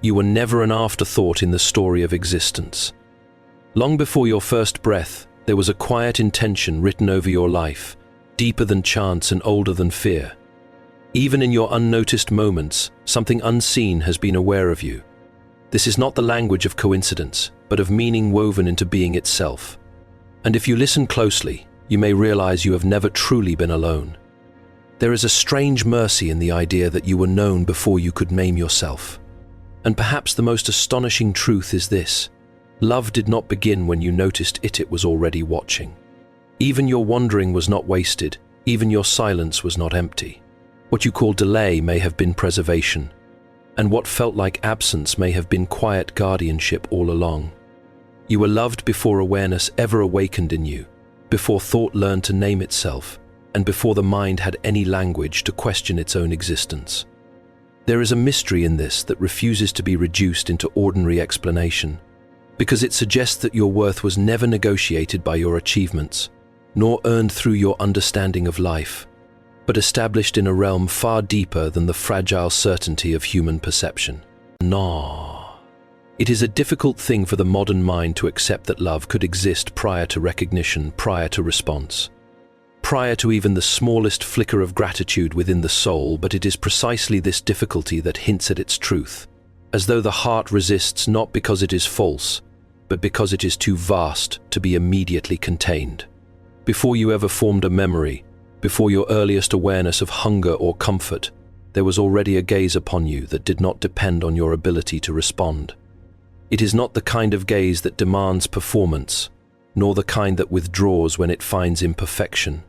You were never an afterthought in the story of existence. Long before your first breath, there was a quiet intention written over your life, deeper than chance and older than fear. Even in your unnoticed moments, something unseen has been aware of you. This is not the language of coincidence, but of meaning woven into being itself. And if you listen closely, you may realize you have never truly been alone. There is a strange mercy in the idea that you were known before you could name yourself. And perhaps the most astonishing truth is this: love did not begin when you noticed it was already watching. Even your wandering was not wasted, even your silence was not empty. What you call delay may have been preservation, and what felt like absence may have been quiet guardianship all along. You were loved before awareness ever awakened in you, before thought learned to name itself, and before the mind had any language to question its own existence. There is a mystery in this that refuses to be reduced into ordinary explanation, because it suggests that your worth was never negotiated by your achievements, nor earned through your understanding of life, but established in a realm far deeper than the fragile certainty of human perception. No. It is a difficult thing for the modern mind to accept that love could exist prior to recognition, prior to response, prior to even the smallest flicker of gratitude within the soul, but it is precisely this difficulty that hints at its truth, as though the heart resists not because it is false, but because it is too vast to be immediately contained. Before you ever formed a memory, before your earliest awareness of hunger or comfort, there was already a gaze upon you that did not depend on your ability to respond. It is not the kind of gaze that demands performance, nor the kind that withdraws when it finds imperfection.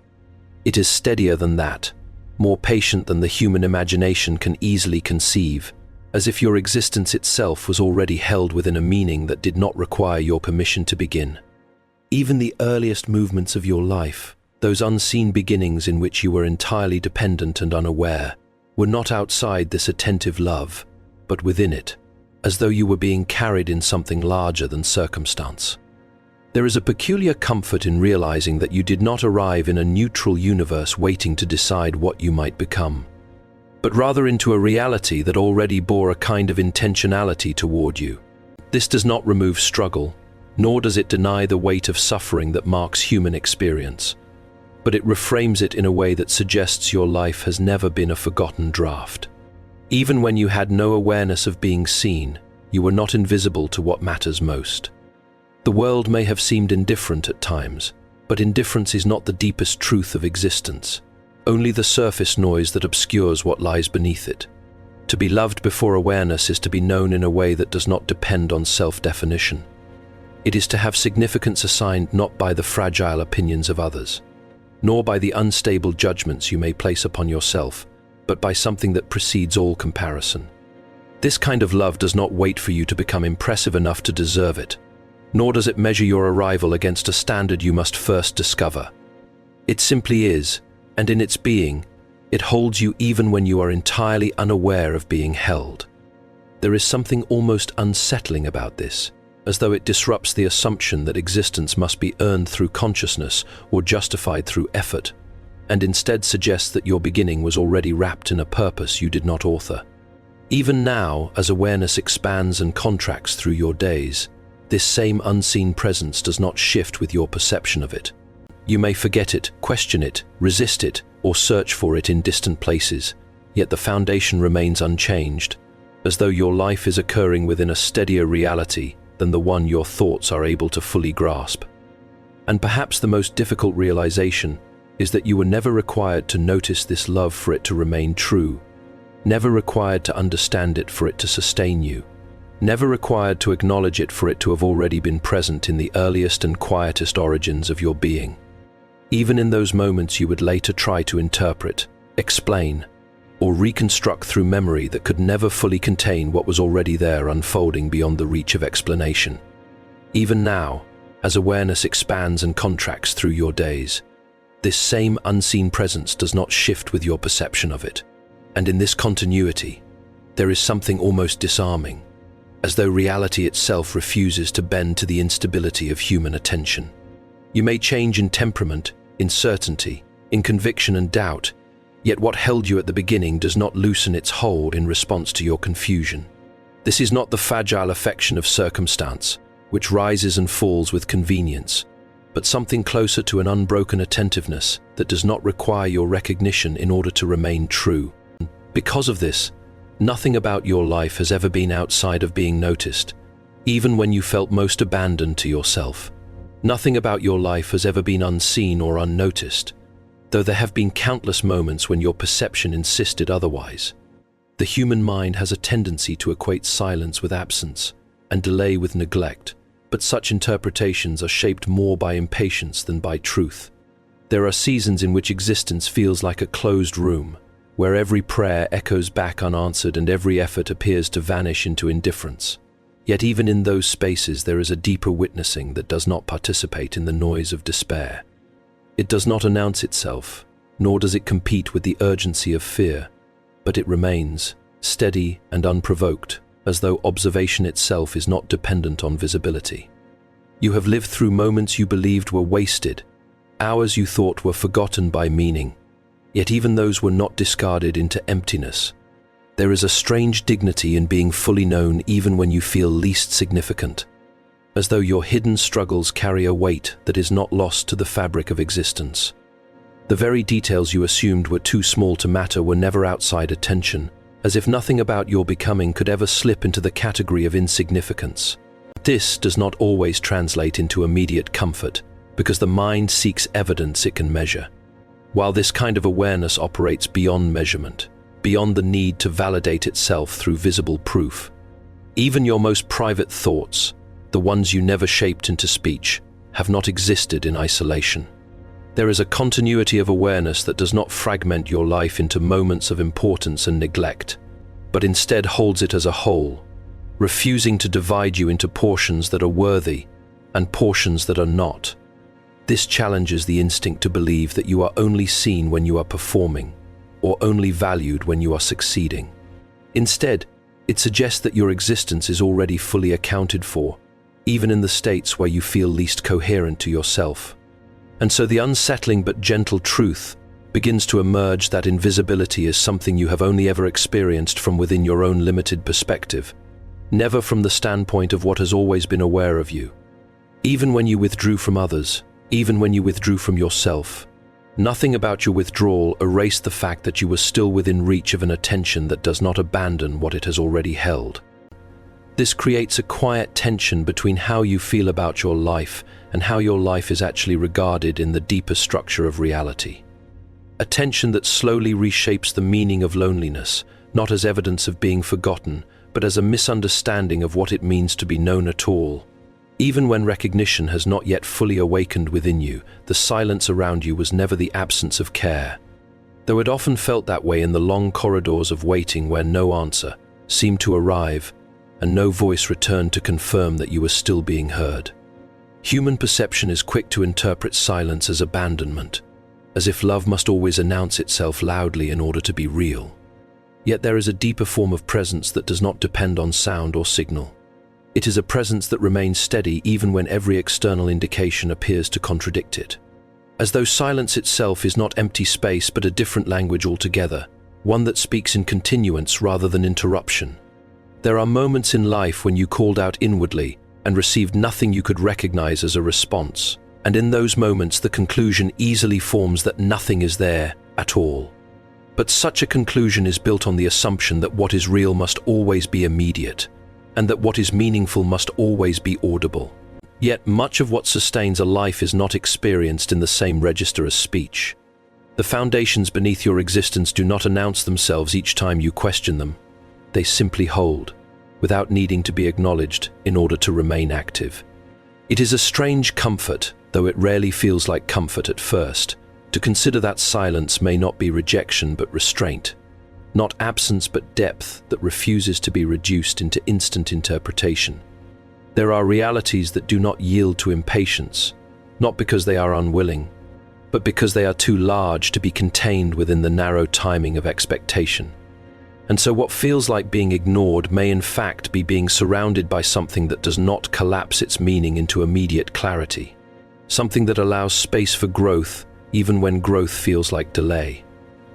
It is steadier than that, more patient than the human imagination can easily conceive, as if your existence itself was already held within a meaning that did not require your permission to begin. Even the earliest movements of your life, those unseen beginnings in which you were entirely dependent and unaware, were not outside this attentive love, but within it, as though you were being carried in something larger than circumstance. There is a peculiar comfort in realizing that you did not arrive in a neutral universe waiting to decide what you might become, but rather into a reality that already bore a kind of intentionality toward you. This does not remove struggle, nor does it deny the weight of suffering that marks human experience, but it reframes it in a way that suggests your life has never been a forgotten draft. Even when you had no awareness of being seen, you were not invisible to what matters most. The world may have seemed indifferent at times, but indifference is not the deepest truth of existence, only the surface noise that obscures what lies beneath it. To be loved before awareness is to be known in a way that does not depend on self-definition. It is to have significance assigned not by the fragile opinions of others, nor by the unstable judgments you may place upon yourself, but by something that precedes all comparison. This kind of love does not wait for you to become impressive enough to deserve it, nor does it measure your arrival against a standard you must first discover. It simply is, and in its being, it holds you even when you are entirely unaware of being held. There is something almost unsettling about this, as though it disrupts the assumption that existence must be earned through consciousness or justified through effort, and instead suggests that your beginning was already wrapped in a purpose you did not author. Even now, as awareness expands and contracts through your days, this same unseen presence does not shift with your perception of it. You may forget it, question it, resist it, or search for it in distant places, yet the foundation remains unchanged, as though your life is occurring within a steadier reality than the one your thoughts are able to fully grasp. And perhaps the most difficult realization is that you were never required to notice this love for it to remain true, never required to understand it for it to sustain you, never required to acknowledge it for it to have already been present in the earliest and quietest origins of your being. Even in those moments you would later try to interpret, explain, or reconstruct through memory that could never fully contain what was already there unfolding beyond the reach of explanation. Even now, as awareness expands and contracts through your days, this same unseen presence does not shift with your perception of it. And in this continuity, there is something almost disarming, as though reality itself refuses to bend to the instability of human attention. You may change in temperament, in certainty, in conviction and doubt, yet what held you at the beginning does not loosen its hold in response to your confusion. This is not the fragile affection of circumstance, which rises and falls with convenience, but something closer to an unbroken attentiveness that does not require your recognition in order to remain true. Because of this, nothing about your life has ever been outside of being noticed, even when you felt most abandoned to yourself. Nothing about your life has ever been unseen or unnoticed, though there have been countless moments when your perception insisted otherwise. The human mind has a tendency to equate silence with absence and delay with neglect, but such interpretations are shaped more by impatience than by truth. There are seasons in which existence feels like a closed room, where every prayer echoes back unanswered and every effort appears to vanish into indifference. Yet even in those spaces there is a deeper witnessing that does not participate in the noise of despair. It does not announce itself, nor does it compete with the urgency of fear, but it remains, steady and unprovoked, as though observation itself is not dependent on visibility. You have lived through moments you believed were wasted, hours you thought were forgotten by meaning, yet even those were not discarded into emptiness. There is a strange dignity in being fully known even when you feel least significant, as though your hidden struggles carry a weight that is not lost to the fabric of existence. The very details you assumed were too small to matter were never outside attention, as if nothing about your becoming could ever slip into the category of insignificance. This does not always translate into immediate comfort, because the mind seeks evidence it can measure. While this kind of awareness operates beyond measurement, beyond the need to validate itself through visible proof, even your most private thoughts, the ones you never shaped into speech, have not existed in isolation. There is a continuity of awareness that does not fragment your life into moments of importance and neglect, but instead holds it as a whole, refusing to divide you into portions that are worthy and portions that are not. This challenges the instinct to believe that you are only seen when you are performing, or only valued when you are succeeding. Instead, it suggests that your existence is already fully accounted for, even in the states where you feel least coherent to yourself. And so the unsettling but gentle truth begins to emerge that invisibility is something you have only ever experienced from within your own limited perspective, never from the standpoint of what has always been aware of you. Even when you withdrew from others, even when you withdrew from yourself, nothing about your withdrawal erased the fact that you were still within reach of an attention that does not abandon what it has already held. This creates a quiet tension between how you feel about your life and how your life is actually regarded in the deeper structure of reality. A tension that slowly reshapes the meaning of loneliness, not as evidence of being forgotten, but as a misunderstanding of what it means to be known at all. Even when recognition has not yet fully awakened within you, the silence around you was never the absence of care. Though it often felt that way in the long corridors of waiting where no answer seemed to arrive, and no voice returned to confirm that you were still being heard. Human perception is quick to interpret silence as abandonment, as if love must always announce itself loudly in order to be real. Yet there is a deeper form of presence that does not depend on sound or signal. It is a presence that remains steady even when every external indication appears to contradict it. As though silence itself is not empty space but a different language altogether, one that speaks in continuance rather than interruption. There are moments in life when you called out inwardly and received nothing you could recognize as a response, and in those moments the conclusion easily forms that nothing is there at all. But such a conclusion is built on the assumption that what is real must always be immediate, and that what is meaningful must always be audible. Yet much of what sustains a life is not experienced in the same register as speech. The foundations beneath your existence do not announce themselves each time you question them. They simply hold, without needing to be acknowledged in order to remain active. It is a strange comfort, though it rarely feels like comfort at first, to consider that silence may not be rejection but restraint, not absence but depth that refuses to be reduced into instant interpretation. There are realities that do not yield to impatience, not because they are unwilling, but because they are too large to be contained within the narrow timing of expectation. And so what feels like being ignored may in fact be being surrounded by something that does not collapse its meaning into immediate clarity, something that allows space for growth even when growth feels like delay.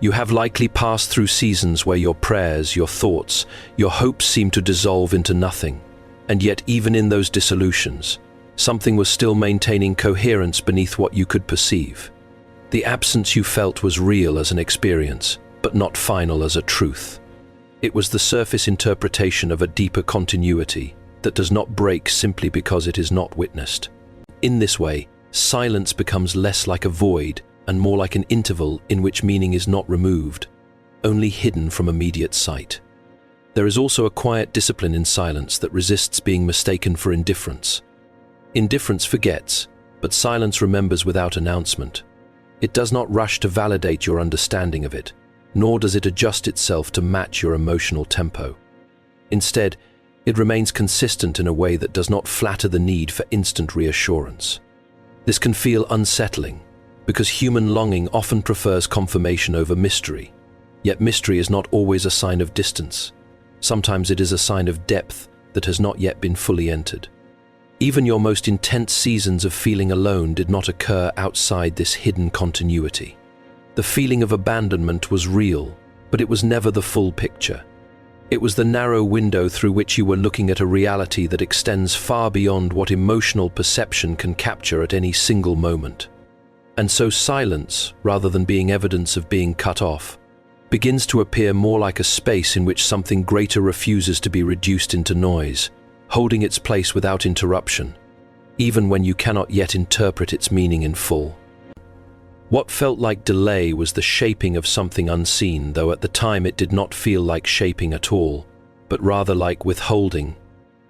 You have likely passed through seasons where your prayers, your thoughts, your hopes seemed to dissolve into nothing, and yet even in those dissolutions, something was still maintaining coherence beneath what you could perceive. The absence you felt was real as an experience, but not final as a truth. It was the surface interpretation of a deeper continuity that does not break simply because it is not witnessed. In this way, silence becomes less like a void and more like an interval in which meaning is not removed, only hidden from immediate sight. There is also a quiet discipline in silence that resists being mistaken for indifference. Indifference forgets, but silence remembers without announcement. It does not rush to validate your understanding of it, nor does it adjust itself to match your emotional tempo. Instead, it remains consistent in a way that does not flatter the need for instant reassurance. This can feel unsettling, because human longing often prefers confirmation over mystery. Yet mystery is not always a sign of distance. Sometimes it is a sign of depth that has not yet been fully entered. Even your most intense seasons of feeling alone did not occur outside this hidden continuity. The feeling of abandonment was real, but it was never the full picture. It was the narrow window through which you were looking at a reality that extends far beyond what emotional perception can capture at any single moment. And so silence, rather than being evidence of being cut off, begins to appear more like a space in which something greater refuses to be reduced into noise, holding its place without interruption, even when you cannot yet interpret its meaning in full. What felt like delay was the shaping of something unseen, though at the time it did not feel like shaping at all, but rather like withholding,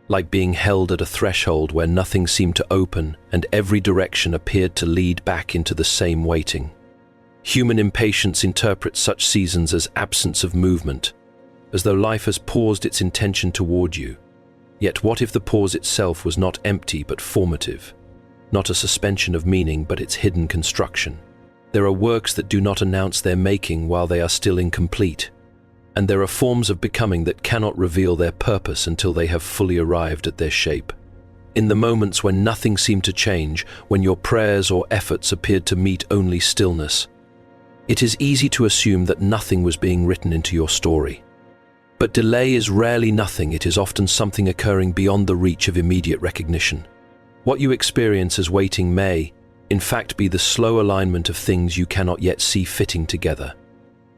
like being held at a threshold where nothing seemed to open and every direction appeared to lead back into the same waiting. Human impatience interprets such seasons as absence of movement, as though life has paused its intention toward you. Yet what if the pause itself was not empty but formative, not a suspension of meaning but its hidden construction? There are works that do not announce their making while they are still incomplete, and there are forms of becoming that cannot reveal their purpose until they have fully arrived at their shape. In the moments when nothing seemed to change, when your prayers or efforts appeared to meet only stillness, it is easy to assume that nothing was being written into your story. But delay is rarely nothing, it is often something occurring beyond the reach of immediate recognition. What you experience as waiting may, in fact, be the slow alignment of things you cannot yet see fitting together.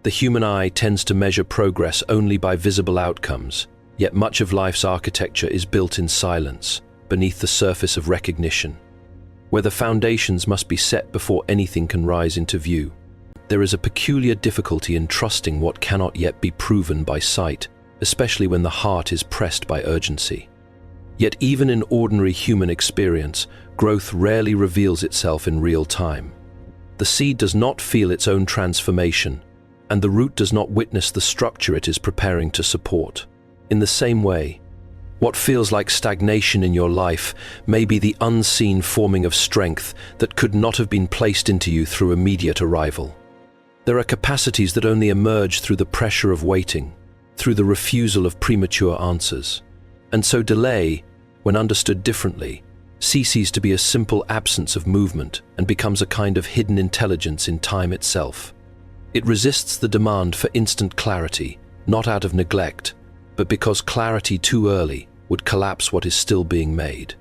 The human eye tends to measure progress only by visible outcomes, yet much of life's architecture is built in silence, beneath the surface of recognition, where the foundations must be set before anything can rise into view. There is a peculiar difficulty in trusting what cannot yet be proven by sight, especially when the heart is pressed by urgency. Yet even in ordinary human experience, growth rarely reveals itself in real time. The seed does not feel its own transformation, and the root does not witness the structure it is preparing to support. In the same way, what feels like stagnation in your life may be the unseen forming of strength that could not have been placed into you through immediate arrival. There are capacities that only emerge through the pressure of waiting, through the refusal of premature answers. And so delay, when understood differently, ceases to be a simple absence of movement and becomes a kind of hidden intelligence in time itself. It resists the demand for instant clarity, not out of neglect, but because clarity too early would collapse what is still being made.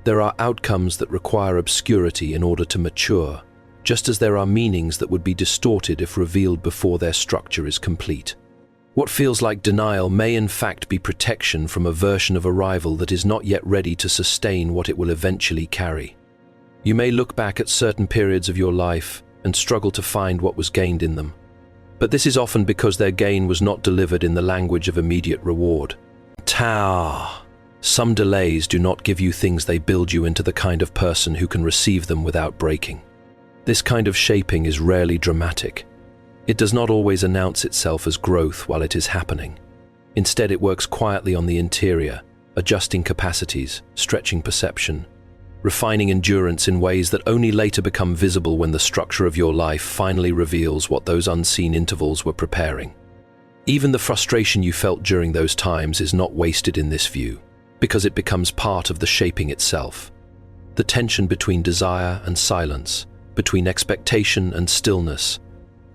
There are outcomes that require obscurity in order to mature, just as there are meanings that would be distorted if revealed before their structure is complete. What feels like denial may in fact be protection from a version of arrival that is not yet ready to sustain what it will eventually carry. You may look back at certain periods of your life and struggle to find what was gained in them. But this is often because their gain was not delivered in the language of immediate reward. Some delays do not give you things, they build you into the kind of person who can receive them without breaking. This kind of shaping is rarely dramatic. It does not always announce itself as growth while it is happening. Instead, it works quietly on the interior, adjusting capacities, stretching perception, refining endurance in ways that only later become visible when the structure of your life finally reveals what those unseen intervals were preparing. Even the frustration you felt during those times is not wasted in this view, because it becomes part of the shaping itself. The tension between desire and silence, between expectation and stillness,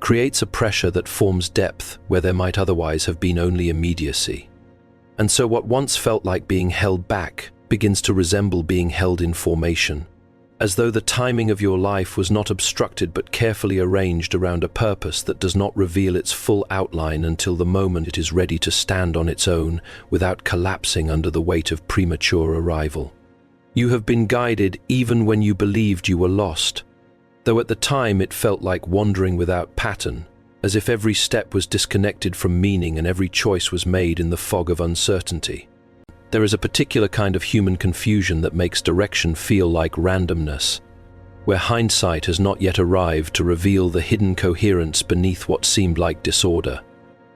creates a pressure that forms depth where there might otherwise have been only immediacy. And so what once felt like being held back begins to resemble being held in formation, as though the timing of your life was not obstructed but carefully arranged around a purpose that does not reveal its full outline until the moment it is ready to stand on its own without collapsing under the weight of premature arrival. You have been guided even when you believed you were lost, though at the time it felt like wandering without pattern, as if every step was disconnected from meaning and every choice was made in the fog of uncertainty. There is a particular kind of human confusion that makes direction feel like randomness, where hindsight has not yet arrived to reveal the hidden coherence beneath what seemed like disorder.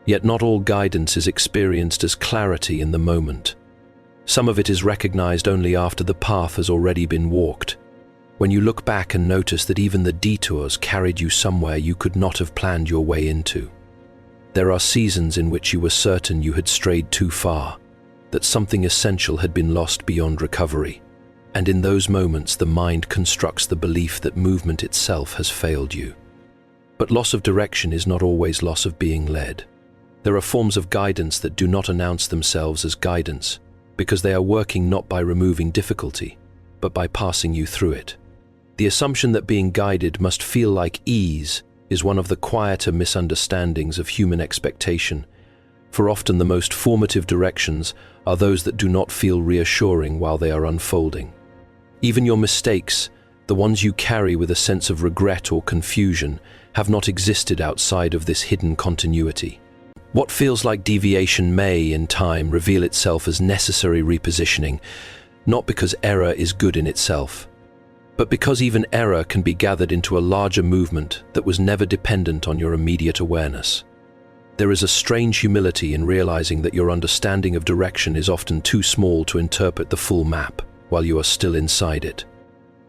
Yet not all guidance is experienced as clarity in the moment. Some of it is recognized only after the path has already been walked, when you look back and notice that even the detours carried you somewhere you could not have planned your way into. There are seasons in which you were certain you had strayed too far, that something essential had been lost beyond recovery, and in those moments the mind constructs the belief that movement itself has failed you. But loss of direction is not always loss of being led. There are forms of guidance that do not announce themselves as guidance, because they are working not by removing difficulty, but by passing you through it. The assumption that being guided must feel like ease is one of the quieter misunderstandings of human expectation, for often the most formative directions are those that do not feel reassuring while they are unfolding. Even your mistakes, the ones you carry with a sense of regret or confusion, have not existed outside of this hidden continuity. What feels like deviation may, in time, reveal itself as necessary repositioning, not because error is good in itself, but because even error can be gathered into a larger movement that was never dependent on your immediate awareness. There is a strange humility in realizing that your understanding of direction is often too small to interpret the full map while you are still inside it.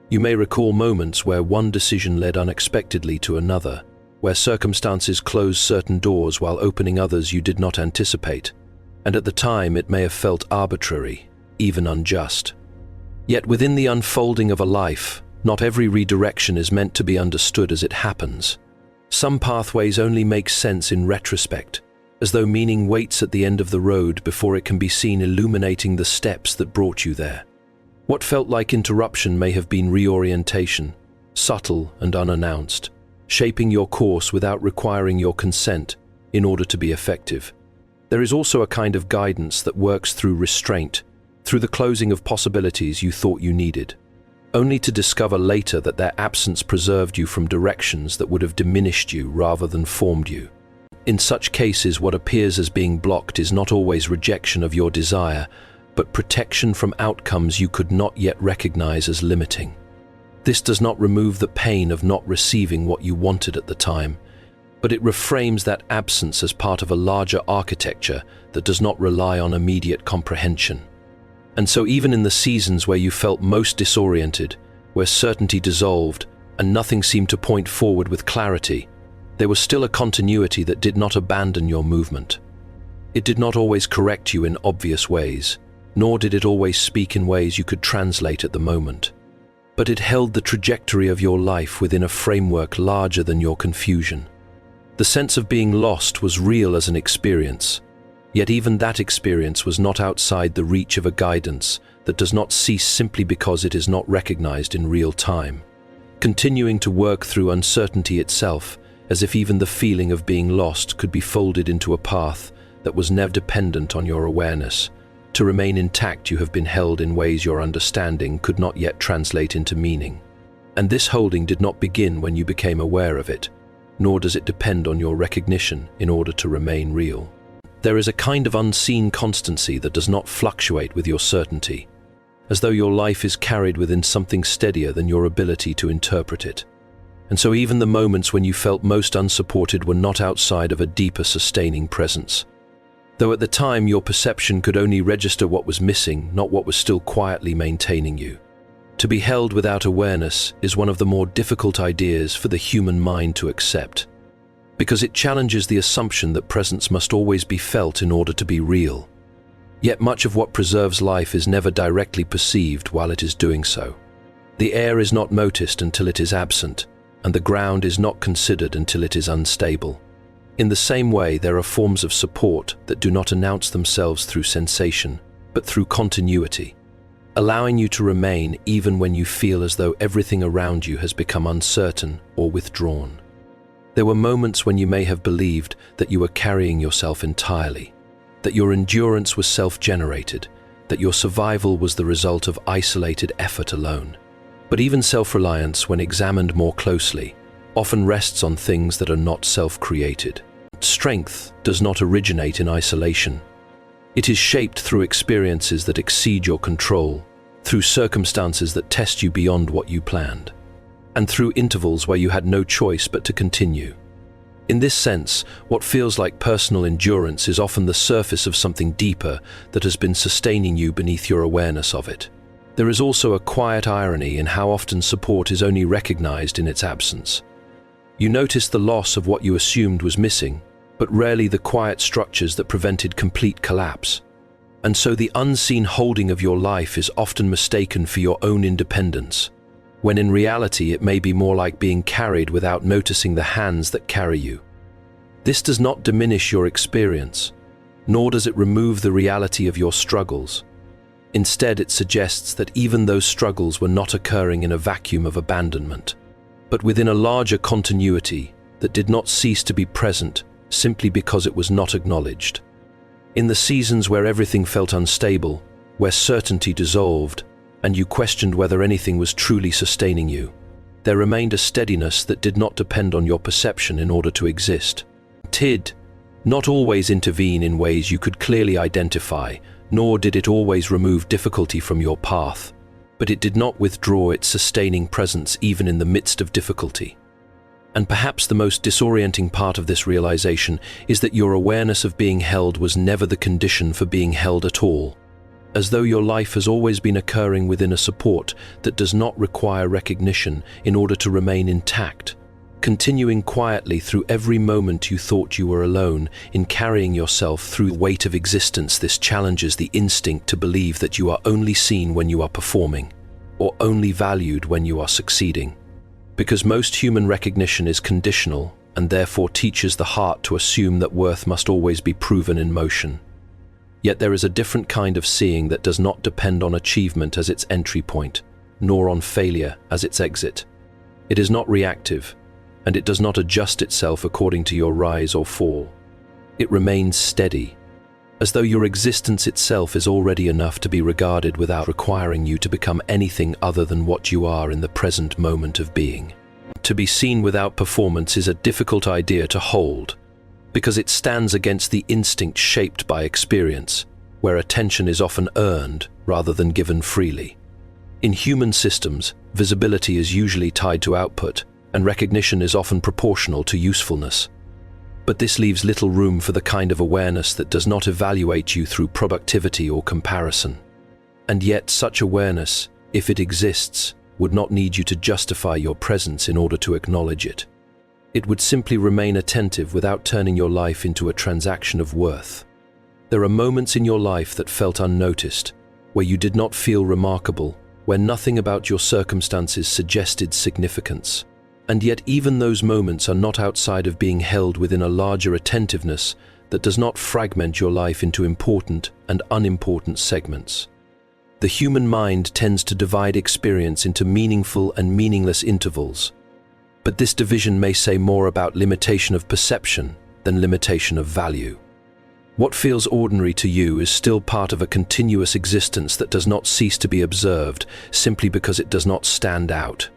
You may recall moments where one decision led unexpectedly to another, where circumstances closed certain doors while opening others you did not anticipate, and at the time it may have felt arbitrary, even unjust. Yet within the unfolding of a life, not every redirection is meant to be understood as it happens. Some pathways only make sense in retrospect, as though meaning waits at the end of the road before it can be seen illuminating the steps that brought you there. What felt like interruption may have been reorientation, subtle and unannounced, shaping your course without requiring your consent in order to be effective. There is also a kind of guidance that works through restraint, through the closing of possibilities you thought you needed, only to discover later that their absence preserved you from directions that would have diminished you rather than formed you. In such cases, what appears as being blocked is not always rejection of your desire, but protection from outcomes you could not yet recognize as limiting. This does not remove the pain of not receiving what you wanted at the time, but it reframes that absence as part of a larger architecture that does not rely on immediate comprehension. And so even in the seasons where you felt most disoriented, where certainty dissolved and nothing seemed to point forward with clarity, there was still a continuity that did not abandon your movement. It did not always correct you in obvious ways, nor did it always speak in ways you could translate at the moment. But it held the trajectory of your life within a framework larger than your confusion. The sense of being lost was real as an experience, yet even that experience was not outside the reach of a guidance that does not cease simply because it is not recognized in real time, continuing to work through uncertainty itself, as if even the feeling of being lost could be folded into a path that was never dependent on your awareness. To remain intact, you have been held in ways your understanding could not yet translate into meaning. And this holding did not begin when you became aware of it, nor does it depend on your recognition in order to remain real. There is a kind of unseen constancy that does not fluctuate with your certainty, as though your life is carried within something steadier than your ability to interpret it. And so even the moments when you felt most unsupported were not outside of a deeper sustaining presence. Though at the time your perception could only register what was missing, not what was still quietly maintaining you. To be held without awareness is one of the more difficult ideas for the human mind to accept, because it challenges the assumption that presence must always be felt in order to be real. Yet much of what preserves life is never directly perceived while it is doing so. The air is not noticed until it is absent, and the ground is not considered until it is unstable. In the same way, there are forms of support that do not announce themselves through sensation, but through continuity, allowing you to remain even when you feel as though everything around you has become uncertain or withdrawn. There were moments when you may have believed that you were carrying yourself entirely, that your endurance was self-generated, that your survival was the result of isolated effort alone. But even self-reliance, when examined more closely, often rests on things that are not self-created. Strength does not originate in isolation. It is shaped through experiences that exceed your control, through circumstances that test you beyond what you planned, and through intervals where you had no choice but to continue. In this sense, what feels like personal endurance is often the surface of something deeper that has been sustaining you beneath your awareness of it. There is also a quiet irony in how often support is only recognized in its absence. You notice the loss of what you assumed was missing, but rarely the quiet structures that prevented complete collapse. And so the unseen holding of your life is often mistaken for your own independence, when in reality it may be more like being carried without noticing the hands that carry you. This does not diminish your experience, nor does it remove the reality of your struggles. Instead, it suggests that even those struggles were not occurring in a vacuum of abandonment, but within a larger continuity that did not cease to be present simply because it was not acknowledged. In the seasons where everything felt unstable, where certainty dissolved, and you questioned whether anything was truly sustaining you, there remained a steadiness that did not depend on your perception in order to exist. It did not always intervene in ways you could clearly identify, nor did it always remove difficulty from your path, but it did not withdraw its sustaining presence even in the midst of difficulty. And perhaps the most disorienting part of this realization is that your awareness of being held was never the condition for being held at all, as though your life has always been occurring within a support that does not require recognition in order to remain intact, continuing quietly through every moment you thought you were alone in carrying yourself through the weight of existence. This challenges the instinct to believe that you are only seen when you are performing, or only valued when you are succeeding. Because most human recognition is conditional and therefore teaches the heart to assume that worth must always be proven in motion. Yet there is a different kind of seeing that does not depend on achievement as its entry point, nor on failure as its exit. It is not reactive, and it does not adjust itself according to your rise or fall. It remains steady, as though your existence itself is already enough to be regarded without requiring you to become anything other than what you are in the present moment of being. To be seen without performance is a difficult idea to hold, because it stands against the instinct shaped by experience, where attention is often earned rather than given freely. In human systems, visibility is usually tied to output, and recognition is often proportional to usefulness. But this leaves little room for the kind of awareness that does not evaluate you through productivity or comparison. And yet such awareness, if it exists, would not need you to justify your presence in order to acknowledge it. It would simply remain attentive without turning your life into a transaction of worth. There are moments in your life that felt unnoticed, where you did not feel remarkable, where nothing about your circumstances suggested significance. And yet even those moments are not outside of being held within a larger attentiveness that does not fragment your life into important and unimportant segments. The human mind tends to divide experience into meaningful and meaningless intervals, but this division may say more about limitation of perception than limitation of value. What feels ordinary to you is still part of a continuous existence that does not cease to be observed simply because it does not stand out.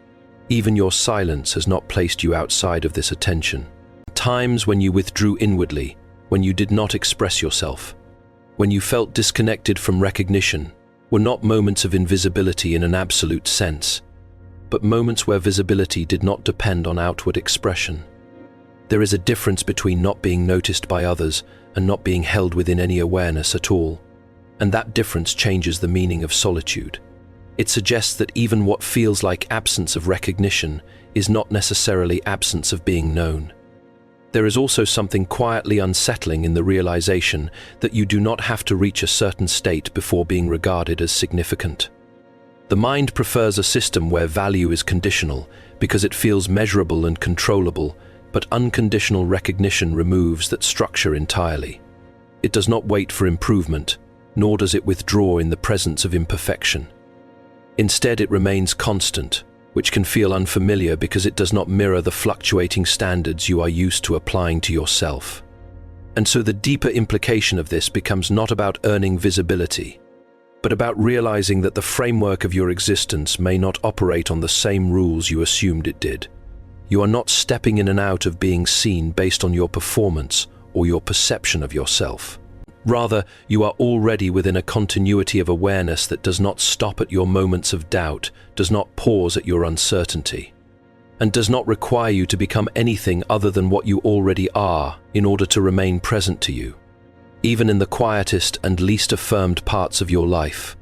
Even your silence has not placed you outside of this attention. Times when you withdrew inwardly, when you did not express yourself, when you felt disconnected from recognition, were not moments of invisibility in an absolute sense, but moments where visibility did not depend on outward expression. There is a difference between not being noticed by others and not being held within any awareness at all, and that difference changes the meaning of solitude. It suggests that even what feels like absence of recognition is not necessarily absence of being known. There is also something quietly unsettling in the realization that you do not have to reach a certain state before being regarded as significant. The mind prefers a system where value is conditional because it feels measurable and controllable, but unconditional recognition removes that structure entirely. It does not wait for improvement, nor does it withdraw in the presence of imperfection. Instead, it remains constant, which can feel unfamiliar because it does not mirror the fluctuating standards you are used to applying to yourself. And so the deeper implication of this becomes not about earning visibility, but about realizing that the framework of your existence may not operate on the same rules you assumed it did. You are not stepping in and out of being seen based on your performance or your perception of yourself. Rather, you are already within a continuity of awareness that does not stop at your moments of doubt, does not pause at your uncertainty, and does not require you to become anything other than what you already are in order to remain present to you. Even in the quietest and least affirmed parts of your life,